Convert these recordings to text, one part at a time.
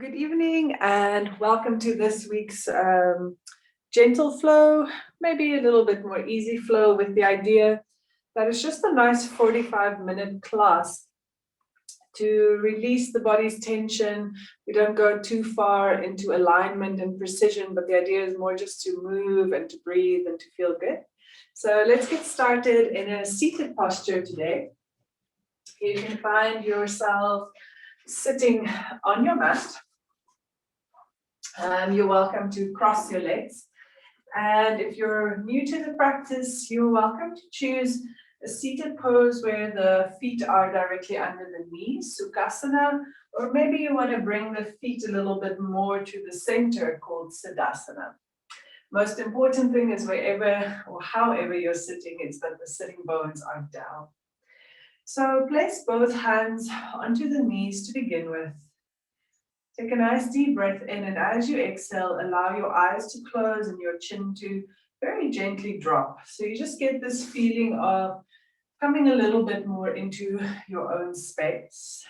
Good evening and welcome to this week's gentle flow, maybe a little bit more easy flow with the idea that it's just a nice 45-minute class to release the body's tension. We don't go too far into alignment and precision, but the idea is more just to move and to breathe and to feel good. So let's get started in a seated posture today. You can find yourself sitting on your mat. You're welcome to cross your legs. And if you're new to the practice, you're welcome to choose a seated pose where the feet are directly under the knees, Sukhasana, or maybe you want to bring the feet a little bit more to the center called Siddhasana. Most important thing is wherever or however you're sitting, it's that the sitting bones are down. So place both hands onto the knees to begin with. Take a nice deep breath in, and as you exhale, allow your eyes to close and your chin to very gently drop. So you just get this feeling of coming a little bit more into your own space.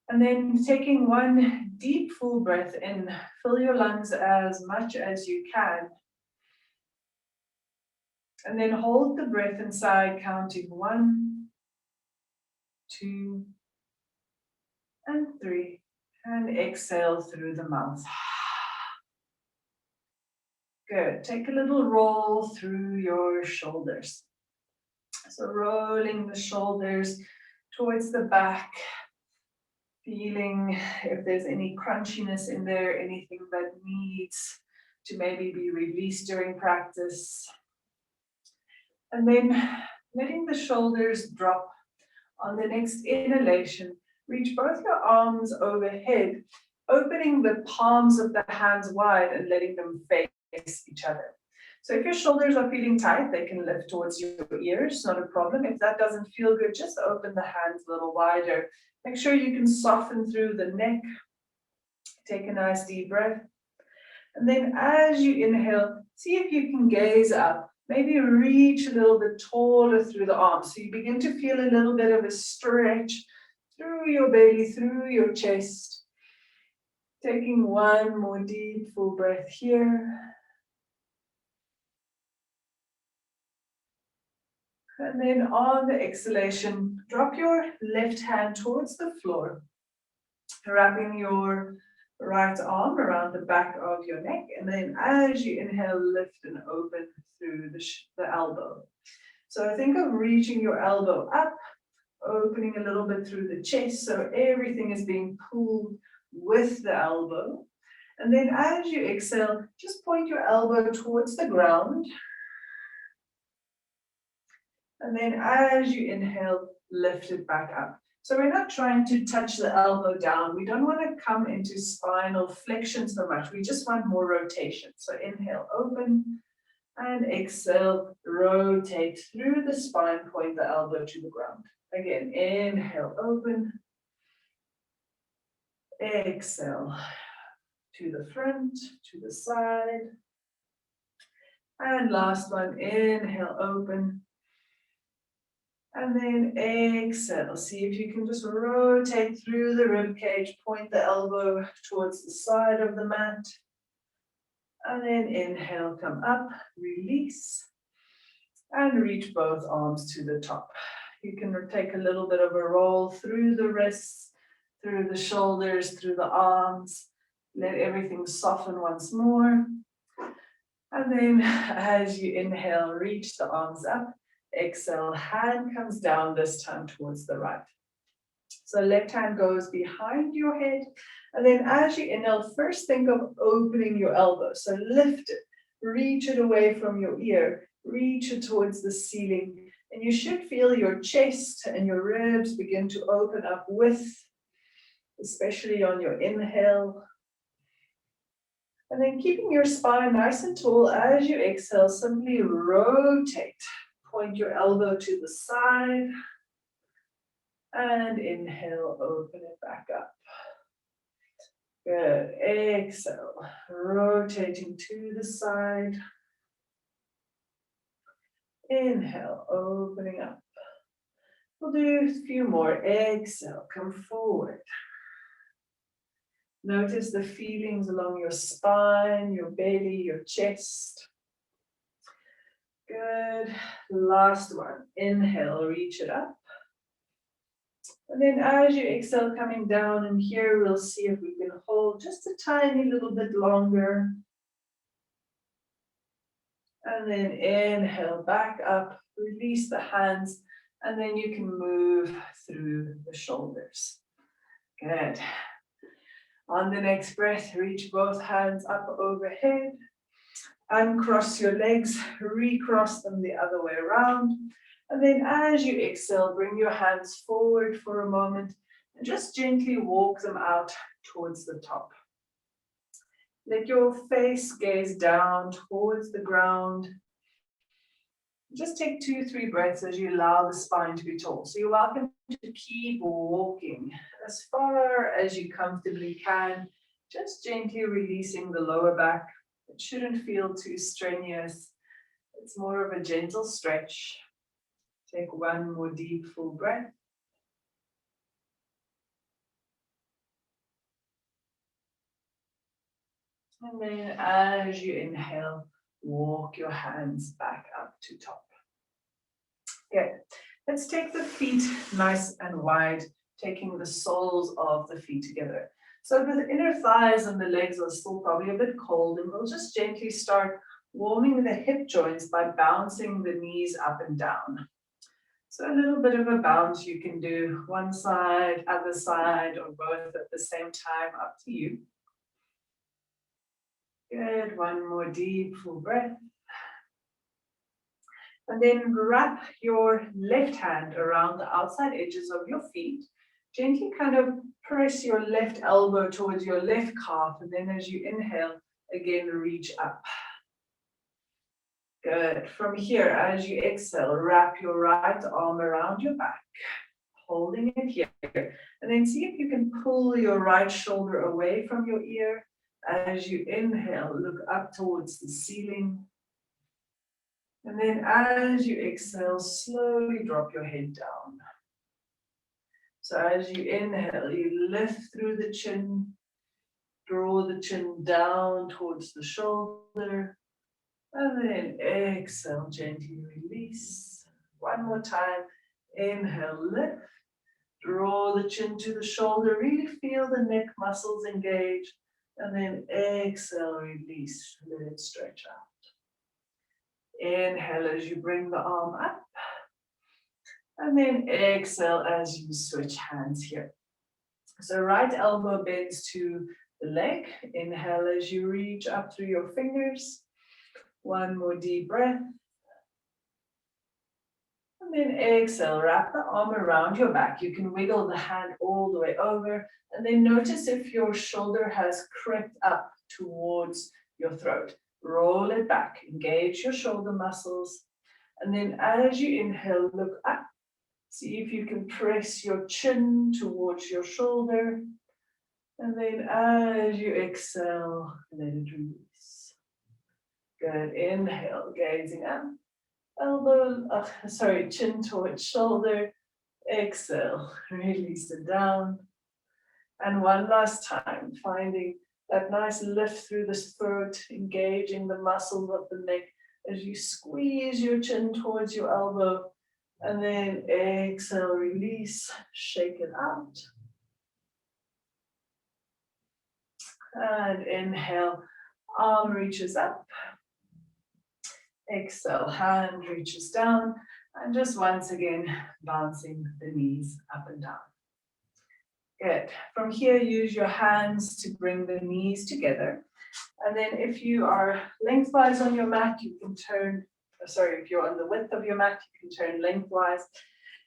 And then taking one deep full breath in, fill your lungs as much as you can. And then hold the breath inside, counting 1, 2, and 3, and exhale through the mouth. Good. Take a little roll through your shoulders. So rolling the shoulders towards the back, feeling if there's any crunchiness in there, anything that needs to maybe be released during practice. And then letting the shoulders drop. On the next inhalation, reach both your arms overhead, opening the palms of the hands wide and letting them face each other. So if your shoulders are feeling tight, they can lift towards your ears, not a problem. If that doesn't feel good, just open the hands a little wider. Make sure you can soften through the neck. Take a nice deep breath. And then as you inhale, see if you can gaze up. Maybe reach a little bit taller through the arms. So you begin to feel a little bit of a stretch through your belly, through your chest. Taking one more deep full breath here. And then on the exhalation, drop your left hand towards the floor, wrapping your right arm around the back of your neck. And then as you inhale, lift and open through the elbow. So think of reaching your elbow up, opening a little bit through the chest, so everything is being pulled with the elbow. And then as you exhale, just point your elbow towards the ground. And then as you inhale, lift it back up. So we're not trying to touch the elbow down. We don't want to come into spinal flexion so much. We just want more rotation. So inhale, open, and exhale, rotate through the spine, point the elbow to the ground. Again, inhale, open, exhale, to the front, to the side. And last one, inhale, open. And then exhale. See if you can just rotate through the rib cage, point the elbow towards the side of the mat. And then inhale, come up, release, and reach both arms to the top. You can take a little bit of a roll through the wrists, through the shoulders, through the arms. Let everything soften once more. And then as you inhale, reach the arms up. Exhale, hand comes down, this time towards the right. So left hand goes behind your head. And then as you inhale, first think of opening your elbow. So lift it, reach it away from your ear, reach it towards the ceiling. And you should feel your chest and your ribs begin to open up with, especially on your inhale. And then keeping your spine nice and tall as you exhale, simply rotate. Point your elbow to the side. And inhale, open it back up. Good. Exhale, rotating to the side. Inhale, opening up. We'll do a few more. Exhale, come forward. Notice the feelings along your spine, your belly, your chest. Good. Last one. Inhale, reach it up. And then as you exhale, coming down, and here we'll see if we can hold just a tiny little bit longer. And then inhale, back up, release the hands, and then you can move through the shoulders. Good. On the next breath, reach both hands up overhead. Uncross your legs, recross them the other way around. And then as you exhale, bring your hands forward for a moment and just gently walk them out towards the top. Let your face gaze down towards the ground. Just take 2-3 breaths as you allow the spine to be tall. So you're welcome to keep walking as far as you comfortably can, just gently releasing the lower back. It shouldn't feel too strenuous. It's more of a gentle stretch. Take one more deep, full breath. And then as you inhale, walk your hands back up to top. Okay, let's take the feet nice and wide, taking the soles of the feet together. So the inner thighs and the legs are still probably a bit cold, and we'll just gently start warming the hip joints by bouncing the knees up and down. So a little bit of a bounce you can do, one side, other side, or both at the same time, up to you. Good, one more deep, full breath. And then wrap your left hand around the outside edges of your feet. Gently kind of press your left elbow towards your left calf, and then as you inhale, again reach up. Good. From here, as you exhale, wrap your right arm around your back, holding it here. And then see if you can pull your right shoulder away from your ear. As you inhale, look up towards the ceiling. And then as you exhale, slowly drop your head down. So as you inhale, you lift through the chin, draw the chin down towards the shoulder, and then exhale, gently release. One more time, inhale, lift, draw the chin to the shoulder, really feel the neck muscles engage, and then exhale, release, let it stretch out. Inhale as you bring the arm up, and then exhale as you switch hands here. So right elbow bends to the leg. Inhale as you reach up through your fingers. One more deep breath. And then exhale, wrap the arm around your back. You can wiggle the hand all the way over, and then notice if your shoulder has crept up towards your throat. Roll it back, engage your shoulder muscles, and then as you inhale, look up. See if you can press your chin towards your shoulder, and then as you exhale, let it release. Good, inhale, gazing up, chin towards shoulder, exhale, release it down. And one last time, finding that nice lift through the throat, engaging the muscles of the neck as you squeeze your chin towards your elbow, and then exhale, release, shake it out. And inhale, arm reaches up. Exhale, hand reaches down. And just once again, bouncing the knees up and down. Good. From here, use your hands to bring the knees together. And then if you are lengthwise on your mat, you can turn, if you're on the width of your mat, you can turn lengthwise.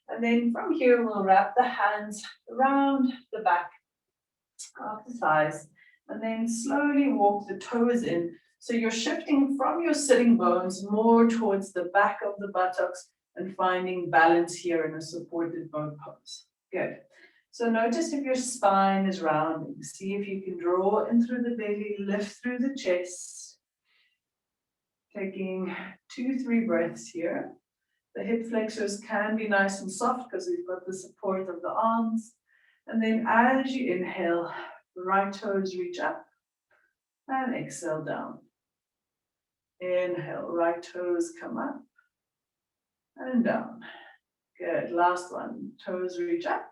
And then from here, we'll wrap the hands around the back of the thighs, and then slowly walk the toes in. So you're shifting from your sitting bones more towards the back of the buttocks and finding balance here in a supported boat pose. Good. So notice if your spine is rounding. See if you can draw in through the belly, lift through the chest. Taking 2-3 breaths here. The hip flexors can be nice and soft because we've got the support of the arms. And then as you inhale, Right toes reach up and exhale down. Inhale, right toes come up and down. Good, last one, toes reach up,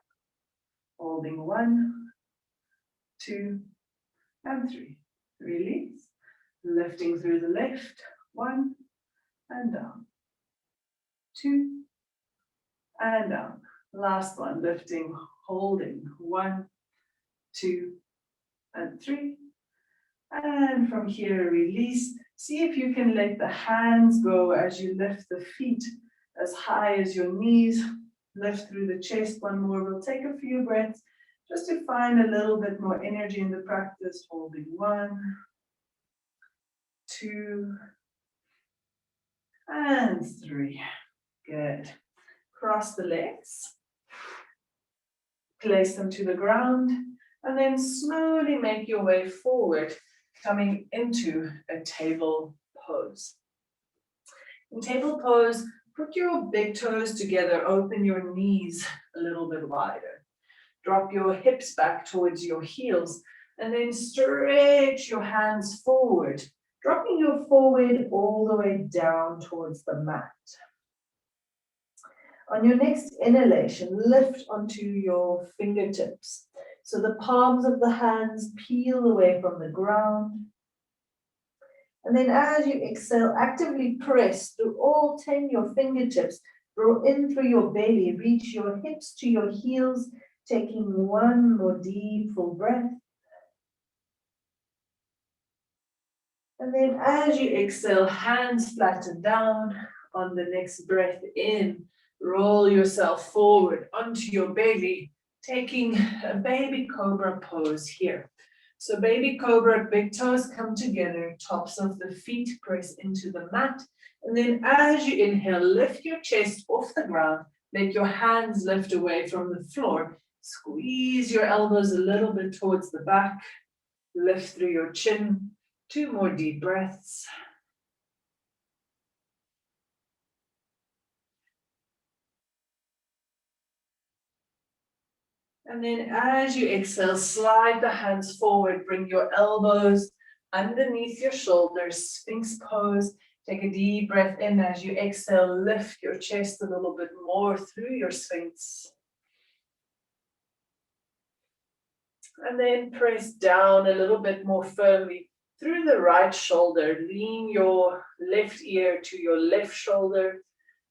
holding 1, 2, and 3. Release, lifting through the left, 1, and down, 2, and down. Last one, lifting, holding, 1, 2, and 3. And from here, release. See if you can let the hands go as you lift the feet as high as your knees. Lift through the chest. One more. We'll take a few breaths just to find a little bit more energy in the practice. Holding 1, 2, and 3. Good. Cross the legs. Place them to the ground. And then slowly make your way forward, coming into a table pose. In table pose, put your big toes together, open your knees a little bit wider. Drop your hips back towards your heels, and then stretch your hands forward, dropping your forehead all the way down towards the mat. On your next inhalation, lift onto your fingertips. So the palms of the hands peel away from the ground. And then as you exhale, actively press through all 10 of your fingertips. Draw in through your belly, reach your hips to your heels, taking one more deep full breath. And then as you exhale, hands flatten down. On the next breath in, roll yourself forward onto your belly, taking a baby cobra pose here. So baby cobra, big toes come together, tops of the feet press into the mat. And then as you inhale, lift your chest off the ground, let your hands lift away from the floor. Squeeze your elbows a little bit towards the back, lift through your chin. 2 more deep breaths. And then as you exhale, slide the hands forward, bring your elbows underneath your shoulders, Sphinx pose. Take a deep breath in as you exhale, lift your chest a little bit more through your Sphinx. And then press down a little bit more firmly through the right shoulder. Lean your left ear to your left shoulder.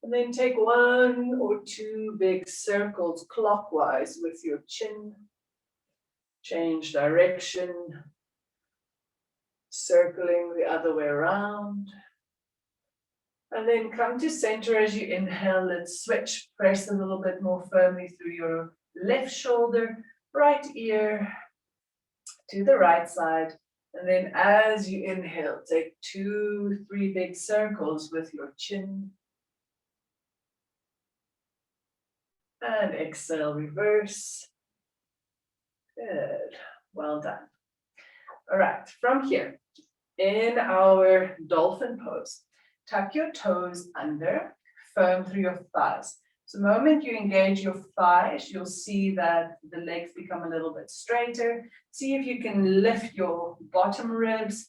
And then take 1 or 2 big circles clockwise with your chin. Change direction. Circling the other way around. And then come to center as you inhale. Let's switch. Press a little bit more firmly through your left shoulder, right ear to the right side. And then as you inhale, take 2, 3 big circles with your chin. And exhale, reverse. Good. Well done. All right, from here, in our dolphin pose, tuck your toes under, firm through your thighs. So the moment you engage your thighs, you'll see that the legs become a little bit straighter. See if you can lift your bottom ribs,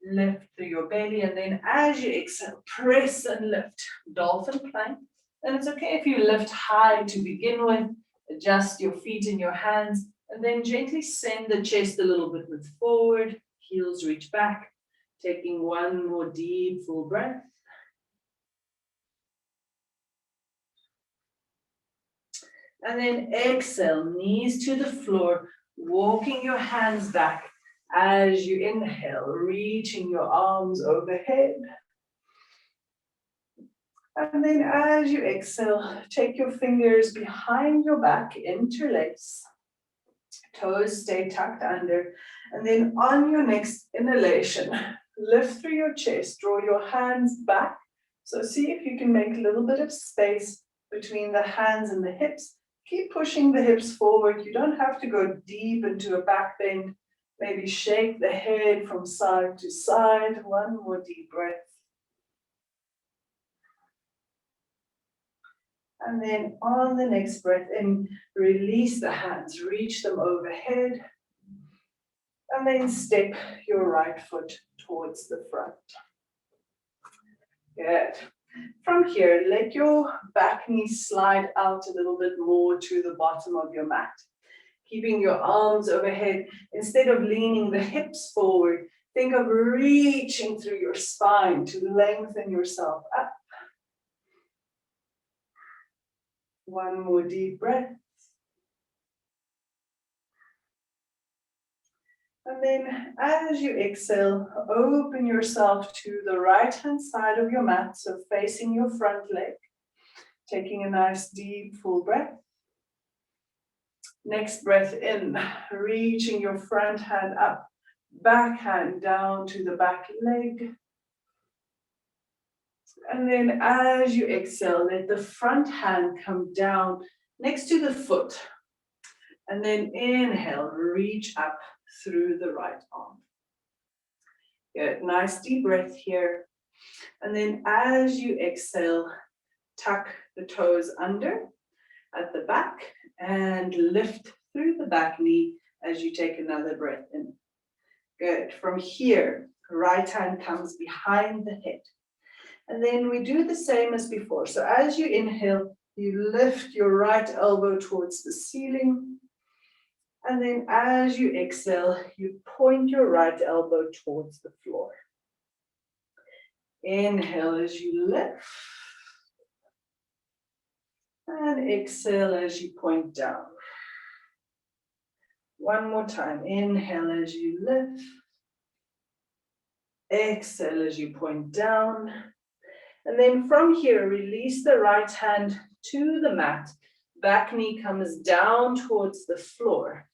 lift through your belly, and then as you exhale, press and lift, dolphin plank. And it's okay if you lift high to begin with, adjust your feet and your hands, and then gently send the chest a little bit forward, heels reach back, taking 1 more deep full breath. And then exhale, knees to the floor, walking your hands back as you inhale, reaching your arms overhead. And then as you exhale, take your fingers behind your back, interlace. Toes stay tucked under. And then on your next inhalation, lift through your chest, draw your hands back. So see if you can make a little bit of space between the hands and the hips. Keep pushing the hips forward. You don't have to go deep into a back bend. Maybe shake the head from side to side. 1 more deep breath. And then on the next breath in, release the hands, reach them overhead. And then step your right foot towards the front. Good. From here, let your back knee slide out a little bit more to the bottom of your mat. Keeping your arms overhead. Instead of leaning the hips forward, think of reaching through your spine to lengthen yourself up. One more deep breath. And then as you exhale, open yourself to the right-hand side of your mat, so facing your front leg. Taking a nice deep full breath. Next breath in, reaching your front hand up, back hand down to the back leg. And then as you exhale, let the front hand come down next to the foot. And then inhale, reach up through the right arm. Good, nice deep breath here. And then as you exhale, tuck the toes under at the back and lift through the back knee as you take another breath in. Good. From here, right hand comes behind the head. And then we do the same as before. So as you inhale, you lift your right elbow towards the ceiling. And then as you exhale, you point your right elbow towards the floor. Inhale as you lift. And exhale as you point down. One more time. Inhale as you lift. Exhale as you point down. And then from here, release the right hand to the mat. Back knee comes down towards the floor.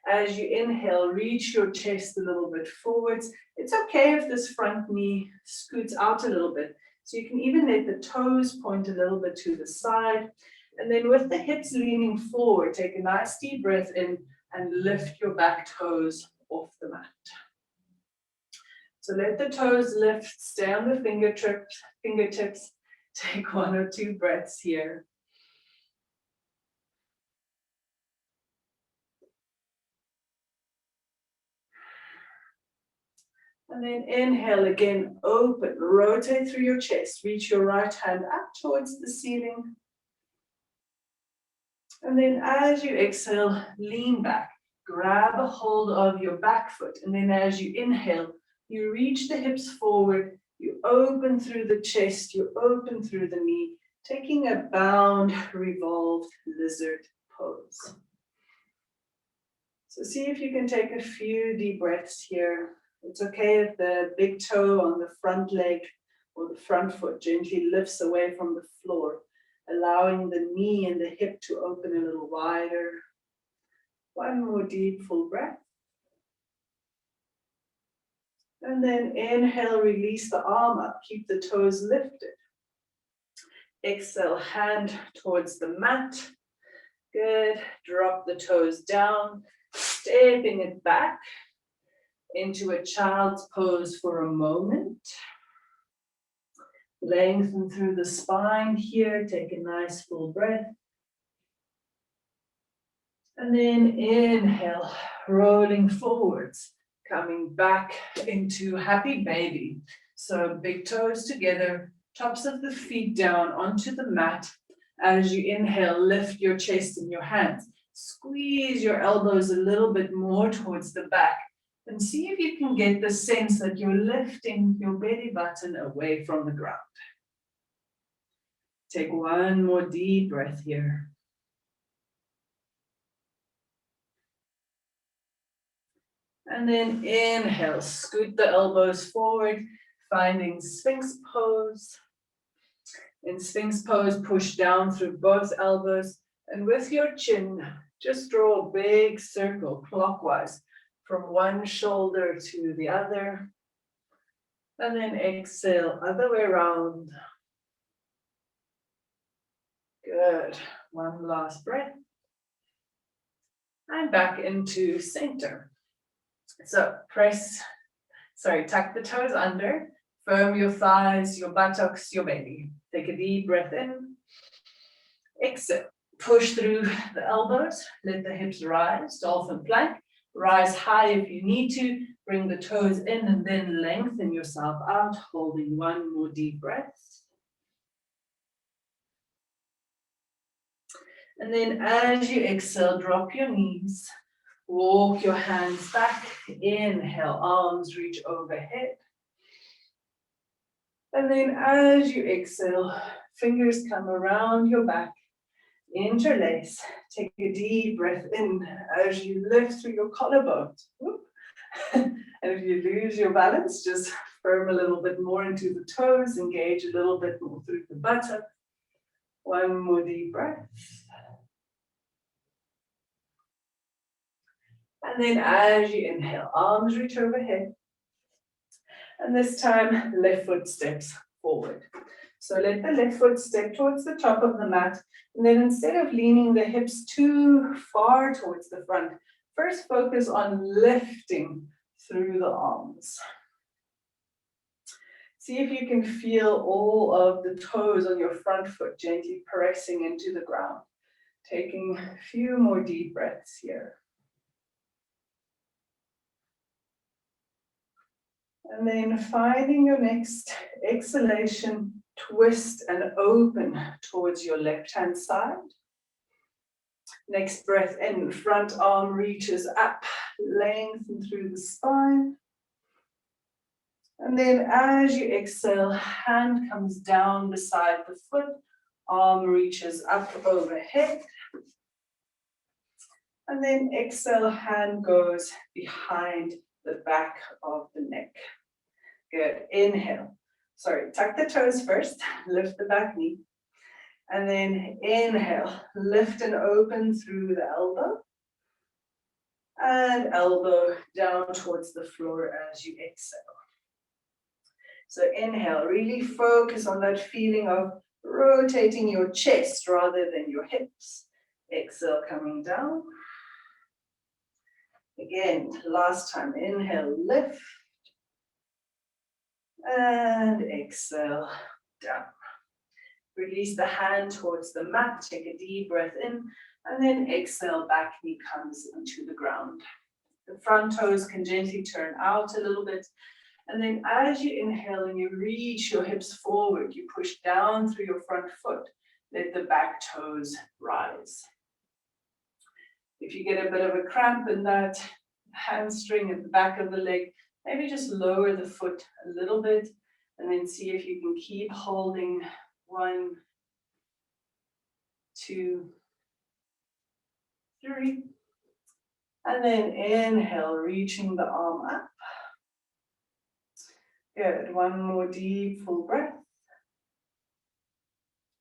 As you inhale, reach your chest a little bit forwards. It's okay if this front knee scoots out a little bit. So you can even let the toes point a little bit to the side. And then with the hips leaning forward, take a nice deep breath in and lift your back toes off the mat. So let the toes lift, stay on the fingertips. Take one or two breaths here. And then inhale again, open, rotate through your chest. Reach your right hand up towards the ceiling. And then as you exhale, lean back. Grab a hold of your back foot. And then as you inhale, you reach the hips forward. You open through the chest. You open through the knee. Taking a bound, revolved lizard pose. So see if you can take a few deep breaths here. It's okay if the big toe on the front leg or the front foot gently lifts away from the floor, allowing the knee and the hip to open a little wider. One more deep full breath. And then inhale, release the arm up, keep the toes lifted. Exhale, hand towards the mat. Good, drop the toes down, stepping it back into a child's pose for a moment. Lengthen through the spine here, take a nice full breath. And then inhale, rolling forwards, coming back into happy baby. So big toes together, tops of the feet down onto the mat. As you inhale, lift your chest in your hands. Squeeze your elbows a little bit more towards the back. And see if you can get the sense that you're lifting your belly button away from the ground. Take one more deep breath here. And then inhale, scoot the elbows forward, finding Sphinx pose. In Sphinx pose, push down through both elbows. And with your chin, just draw a big circle clockwise from one shoulder to the other. And then exhale, other way around. Good. One last breath. And back into center. So tuck the toes under, firm your thighs, your buttocks, your belly. Take a deep breath in. Exhale. Push through the elbows, let the hips rise, dolphin plank. Rise high if you need to. Bring the toes in and then lengthen yourself out, holding one more deep breath. And then as you exhale, drop your knees. Walk your hands back. Inhale, arms reach overhead. And then as you exhale, fingers come around your back. Interlace. Take a deep breath in as you lift through your collarbones. And if you lose your balance, just firm a little bit more into the toes, engage a little bit more through the buttock. One more deep breath. And then as you inhale, arms reach overhead. And this time, left foot steps forward. So let the left foot step towards the top of the mat. And then instead of leaning the hips too far towards the front, first focus on lifting through the arms. See if you can feel all of the toes on your front foot gently pressing into the ground. Taking a few more deep breaths here. And then finding your next exhalation, twist and open towards your left-hand side. Next breath in, front arm reaches up, lengthen through the spine. And then as you exhale, hand comes down beside the foot, arm reaches up overhead. And then exhale, hand goes behind the back of the neck. Good, inhale. Sorry, tuck the toes first, lift the back knee. And then inhale, lift and open through the elbow. And elbow down towards the floor as you exhale. So inhale, really focus on that feeling of rotating your chest rather than your hips. Exhale, coming down. Again, last time, inhale, lift. And exhale, down. Release the hand towards the mat, take a deep breath in, and then exhale, back knee comes into the ground. The front toes can gently turn out a little bit, and then as you inhale and you reach your hips forward, you push down through your front foot, let the back toes rise. If you get a bit of a cramp in that hamstring at the back of the leg, maybe just lower the foot a little bit and then see if you can keep holding 1, 2, 3. And then inhale, reaching the arm up. Good, one more deep full breath.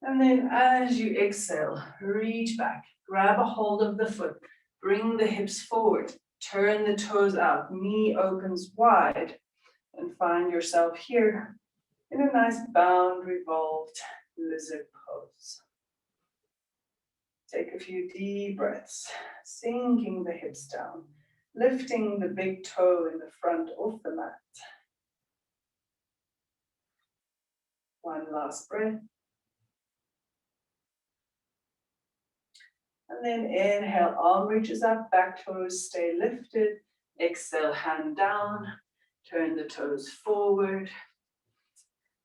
And then as you exhale, reach back, grab a hold of the foot, bring the hips forward, turn the toes out, knee opens wide, and find yourself here in a nice bound revolved lizard pose. Take a few deep breaths, sinking the hips down, lifting the big toe in the front off the mat. One last breath. And then inhale, arm reaches up, back toes stay lifted. Exhale, hand down, turn the toes forward.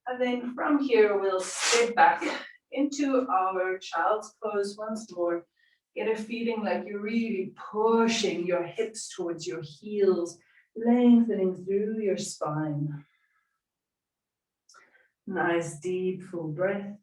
And then from here, we'll step back into our child's pose once more. Get a feeling like you're really pushing your hips towards your heels, lengthening through your spine. Nice deep full breath.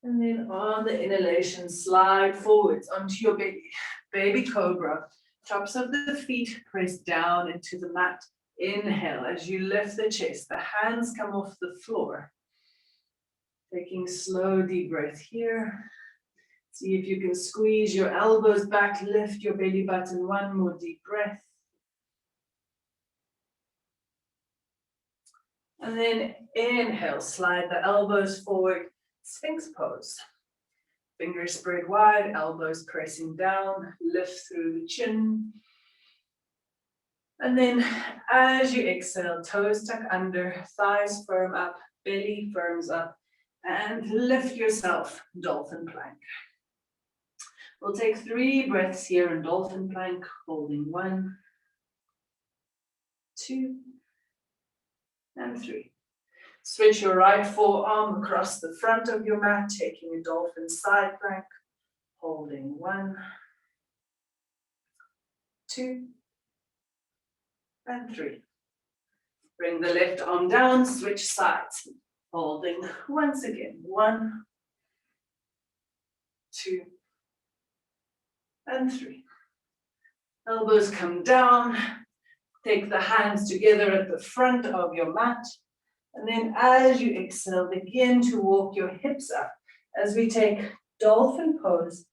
And then on the inhalation, slide forwards onto your belly. Baby cobra. Tops of the feet press down into the mat. Inhale as you lift the chest. The hands come off the floor. Taking slow deep breath here. See if you can squeeze your elbows back, lift your belly button. One more deep breath. And then inhale, slide the elbows forward, Sphinx pose. Fingers spread wide, elbows pressing down, lift through the chin. And then as you exhale, toes tuck under, thighs firm up, belly firms up, and lift yourself, dolphin plank. We'll take 3 breaths here in dolphin plank, holding 1, 2, and 3. Switch your right forearm across the front of your mat, taking a dolphin side plank, holding 1, 2, and 3. Bring the left arm down, switch sides, holding once again, 1, 2, and 3. Elbows come down, take the hands together at the front of your mat, and then as you exhale, begin to walk your hips up as we take dolphin pose.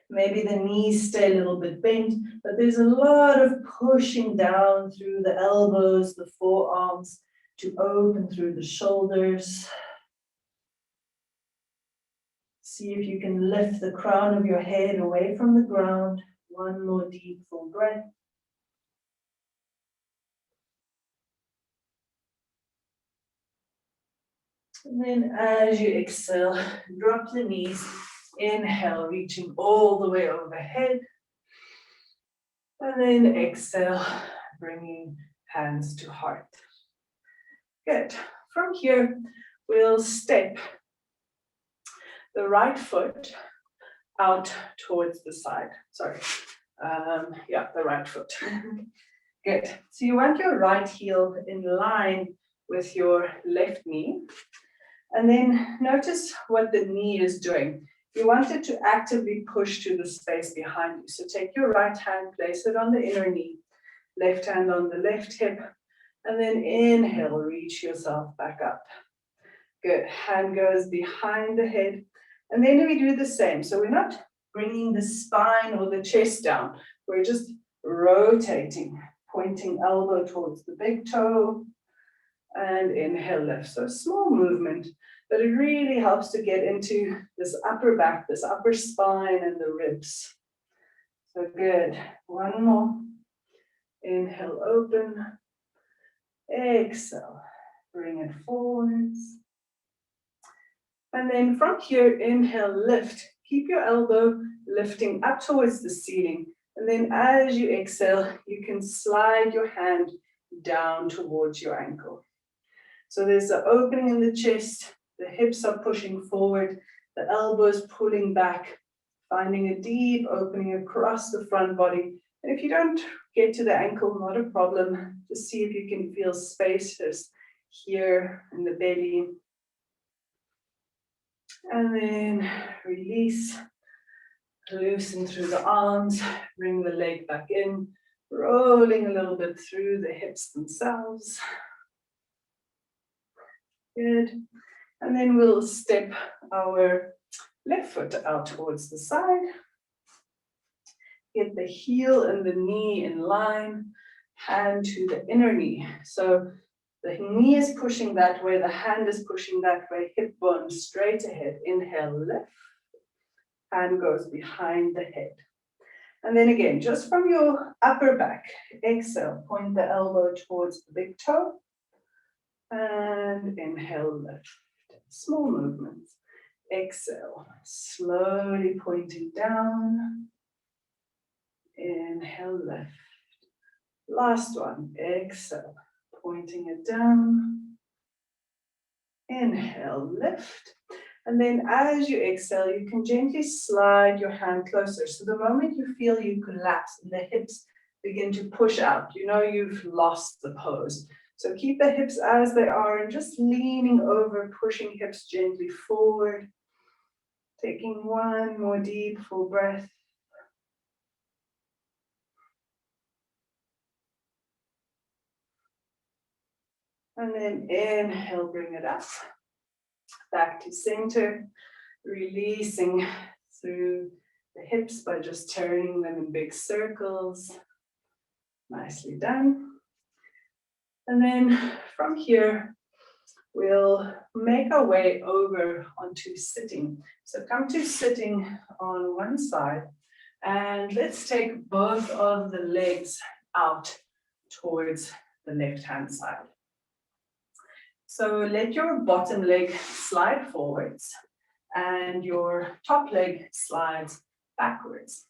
Maybe the knees stay a little bit bent, but there's a lot of pushing down through the elbows, the forearms, to open through the shoulders. See if you can lift the crown of your head away from the ground. 1 more deep full breath. And then as you exhale, drop the knees. Inhale, reaching all the way overhead. And then exhale, bringing hands to heart. Good. From here, we'll step the right foot out towards the side. Sorry. The right foot. Good. So you want your right heel in line with your left knee. And then notice what the knee is doing. You want it to actively push to the space behind you. So take your right hand, place it on the inner knee, left hand on the left hip, and then inhale, reach yourself back up. Good. Hand goes behind the head. And then we do the same. So we're not bringing the spine or the chest down. We're just rotating, pointing elbow towards the big toe, and inhale, lift. So small movement, but it really helps to get into this upper back, this upper spine and the ribs. So good. 1 more. Inhale, open. Exhale. Bring it forwards. And then from here, inhale, lift. Keep your elbow lifting up towards the ceiling. And then as you exhale, you can slide your hand down towards your ankle. So there's an opening in the chest, the hips are pushing forward, the elbows pulling back, finding a deep opening across the front body. And if you don't get to the ankle, not a problem. Just see if you can feel spaces here in the belly. And then release, loosen through the arms, bring the leg back in, rolling a little bit through the hips themselves. Good. And then we'll step our left foot out towards the side. Get the heel and the knee in line, hand to the inner knee. So the knee is pushing that way, the hand is pushing that way, hip bone straight ahead. Inhale, lift. Hand goes behind the head. And then again, just from your upper back, exhale, point the elbow towards the big toe. And inhale, lift. Small movements. Exhale, slowly pointing down. Inhale, lift. Last one, exhale, pointing it down. Inhale, lift. And then as you exhale, you can gently slide your hand closer. So the moment you feel you collapse and the hips begin to push out, you know you've lost the pose. So keep the hips as they are and just leaning over, pushing hips gently forward. Taking 1 more deep full breath. And then inhale, bring it up. Back to center, releasing through the hips by just turning them in big circles. Nicely done. And then from here, we'll make our way over onto sitting. So come to sitting on one side, and let's take both of the legs out towards the left-hand side. So let your bottom leg slide forwards and your top leg slides backwards.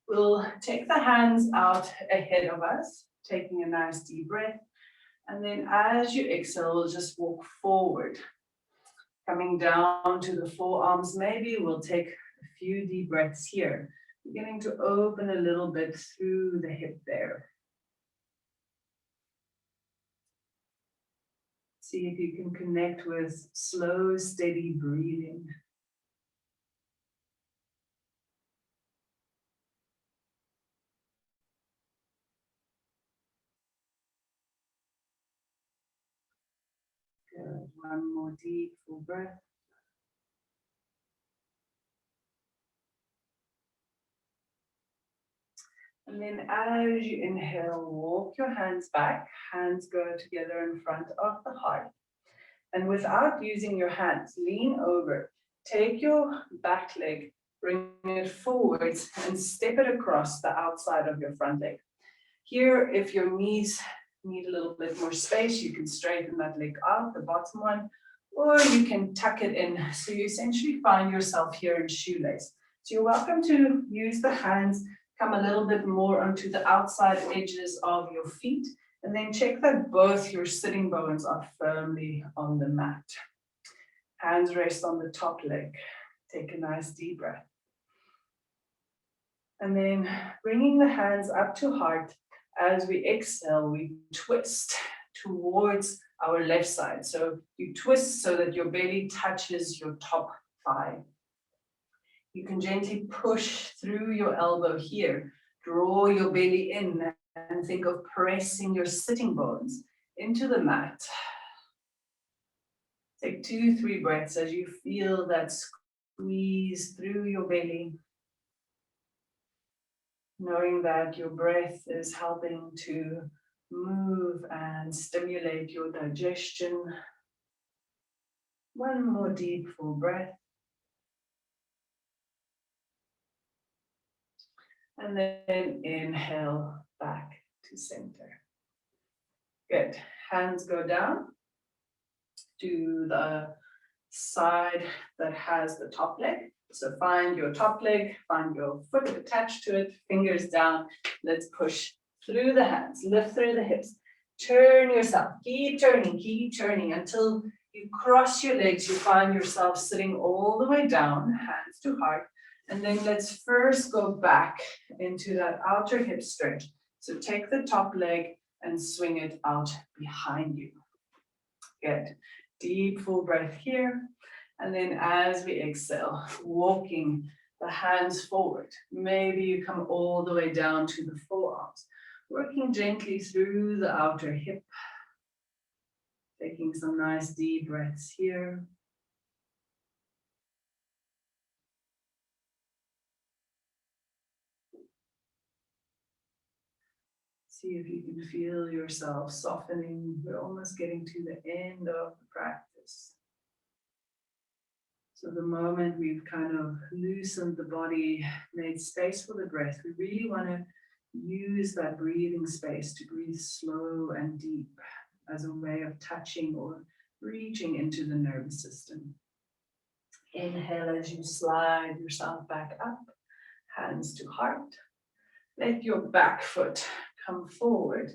We'll take the hands out ahead of us, taking a nice deep breath. And then as you exhale, we'll just walk forward, coming down to the forearms. Maybe we'll take a few deep breaths here, beginning to open a little bit through the hip there. See if you can connect with slow, steady breathing. Good. One more deep, full breath. And then as you inhale, walk your hands back. Hands go together in front of the heart. And without using your hands, lean over. Take your back leg, bring it forwards, and step it across the outside of your front leg. Here, if your knees need a little bit more space, you can straighten that leg out, the bottom one, or you can tuck it in. So you essentially find yourself here in shoelace. So you're welcome to use the hands, come a little bit more onto the outside edges of your feet, and then check that both your sitting bones are firmly on the mat. Hands rest on the top leg. Take a nice deep breath. And then bringing the hands up to heart. As we exhale, we twist towards our left side. So you twist so that your belly touches your top thigh. You can gently push through your elbow here. Draw your belly in and think of pressing your sitting bones into the mat. Take 2-3 breaths as you feel that squeeze through your belly. Knowing that your breath is helping to move and stimulate your digestion. One more deep, full breath. And then inhale back to center. Good. Hands go down to the side that has the top leg. So find your top leg, find your foot attached to it, fingers down. Let's push through the hands, lift through the hips. Turn yourself, keep turning until you cross your legs. You find yourself sitting all the way down, hands to heart. And then let's first go back into that outer hip stretch. So take the top leg and swing it out behind you. Good. Deep, full breath here. And then as we exhale, walking the hands forward. Maybe you come all the way down to the forearms. Working gently through the outer hip. Taking some nice deep breaths here. See if you can feel yourself softening. We're almost getting to the end of the practice. So the moment we've kind of loosened the body, made space for the breath, we really want to use that breathing space to breathe slow and deep as a way of touching or reaching into the nervous system. Inhale as you slide yourself back up, hands to heart. Let your back foot come forward.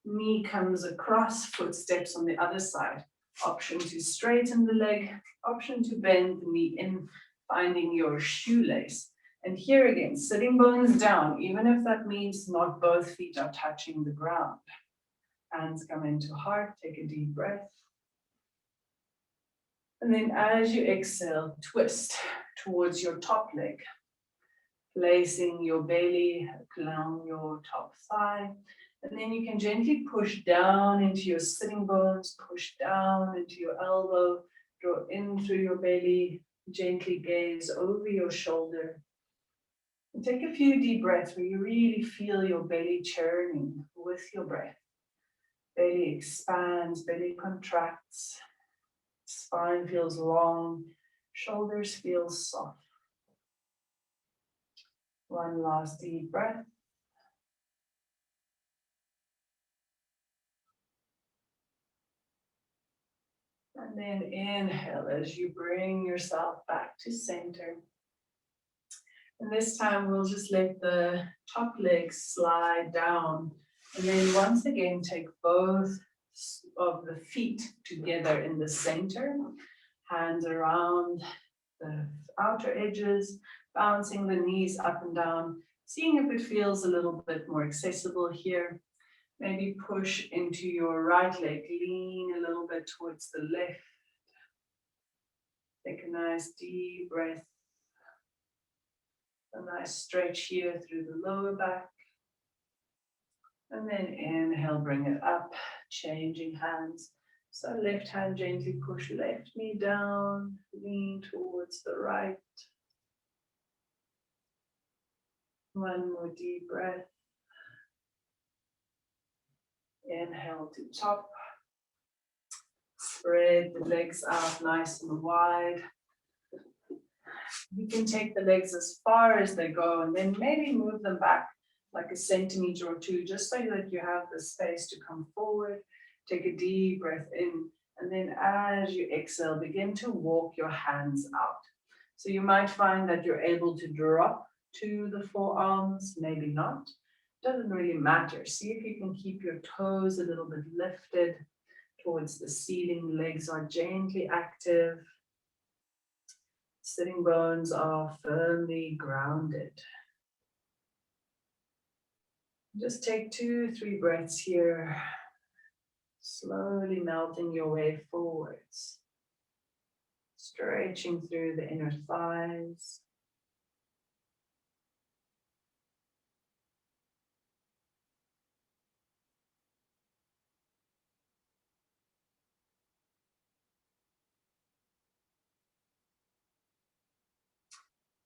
Knee comes across, footsteps on the other side. Option to straighten the leg, option to bend the knee in, finding your shoelace. And here again, sitting bones down, even if that means not both feet are touching the ground. Hands come into heart, take a deep breath. And then as you exhale, twist towards your top leg. Placing your belly along your top thigh. And then you can gently push down into your sitting bones, push down into your elbow, draw in through your belly, gently gaze over your shoulder. And take a few deep breaths where you really feel your belly churning with your breath. Belly expands, belly contracts, spine feels long, shoulders feel soft. One last deep breath. then inhale as you bring yourself back to center. And this time we'll just let the top legs slide down. And then once again, take both of the feet together in the center. Hands around the outer edges, bouncing the knees up and down. Seeing if it feels a little bit more accessible here. Maybe push into your right leg, lean a little bit towards the left. Take a nice deep breath. A nice stretch here through the lower back. And then inhale, bring it up, changing hands. So left hand gently push left knee down, lean towards the right. One more deep breath. Inhale to top. Spread the legs out nice and wide. You can take the legs as far as they go and then maybe move them back like a centimeter or two, just so that you have the space to come forward. Take a deep breath in, and then as you exhale, begin to walk your hands out. So you might find that you're able to drop to the forearms, maybe not. Doesn't really matter. See if you can keep your toes a little bit lifted towards the ceiling. Legs are gently active. Sitting bones are firmly grounded. Just take 2-3 breaths here, slowly melting your way forwards, stretching through the inner thighs.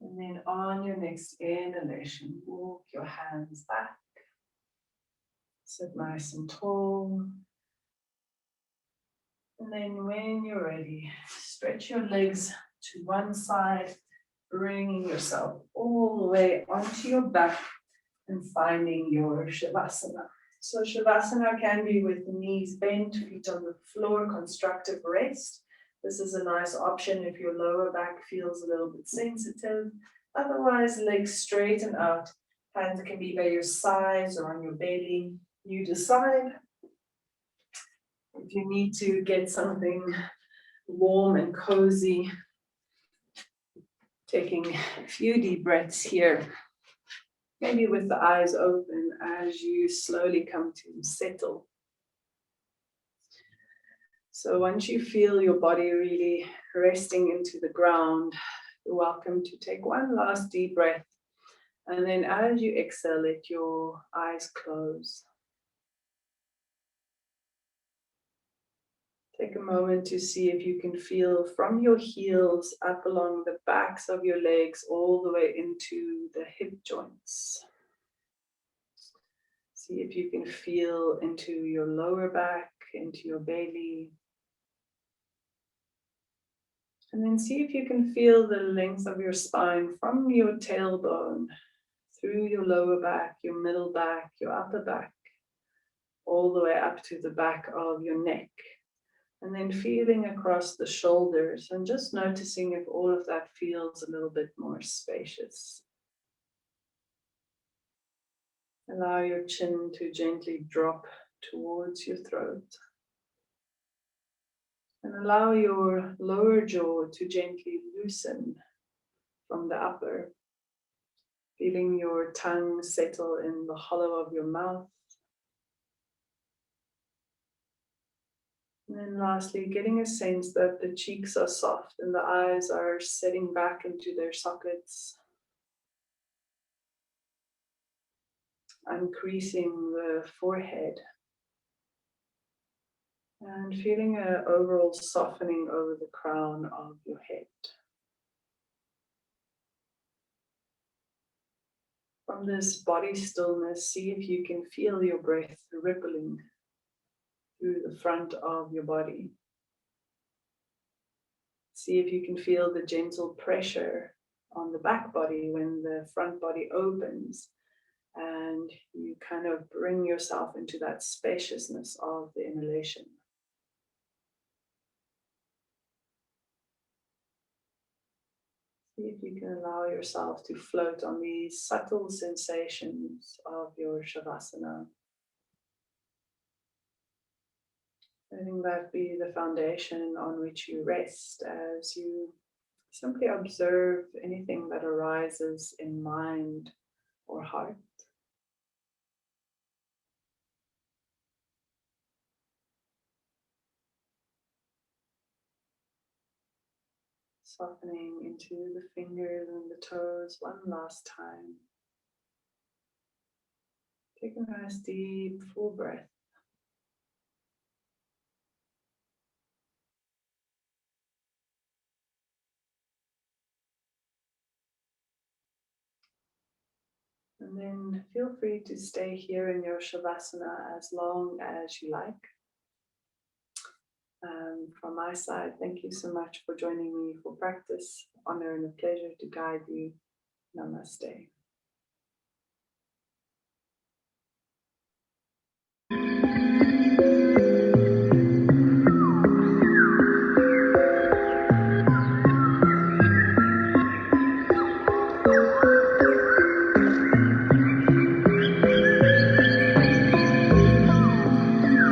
And then on your next inhalation, walk your hands back. Sit nice and tall. And then when you're ready, stretch your legs to one side, bringing yourself all the way onto your back and finding your Shavasana. So Shavasana can be with the knees bent, feet on the floor, constructive rest. This is a nice option if your lower back feels a little bit sensitive. Otherwise, legs straighten out. Hands can be by your sides or on your belly. You decide. If you need to get something warm and cozy, taking a few deep breaths here, maybe with the eyes open as you slowly come to settle. So once you feel your body really resting into the ground, you're welcome to take one last deep breath. And then as you exhale, let your eyes close. Take a moment to see if you can feel from your heels up along the backs of your legs all the way into the hip joints. See if you can feel into your lower back, into your belly. And then see if you can feel the length of your spine from your tailbone through your lower back, your middle back, your upper back, all the way up to the back of your neck. And then feeling across the shoulders and just noticing if all of that feels a little bit more spacious. Allow your chin to gently drop towards your throat. And allow your lower jaw to gently loosen from the upper. Feeling your tongue settle in the hollow of your mouth. And then lastly, getting a sense that the cheeks are soft and the eyes are setting back into their sockets. Increasing the forehead. And feeling an overall softening over the crown of your head. From this body stillness, see if you can feel your breath rippling through the front of your body. See if you can feel the gentle pressure on the back body when the front body opens and you kind of bring yourself into that spaciousness of the inhalation. if you can allow yourself to float on these subtle sensations of your Shavasana. Letting that be the foundation on which you rest as you simply observe anything that arises in mind or heart. Softening into the fingers and the toes one last time. Take a nice deep full breath. And then feel free to stay here in your Shavasana as long as you like. From my side, thank you so much for joining me for practice. Honor and a pleasure to guide you. Namaste.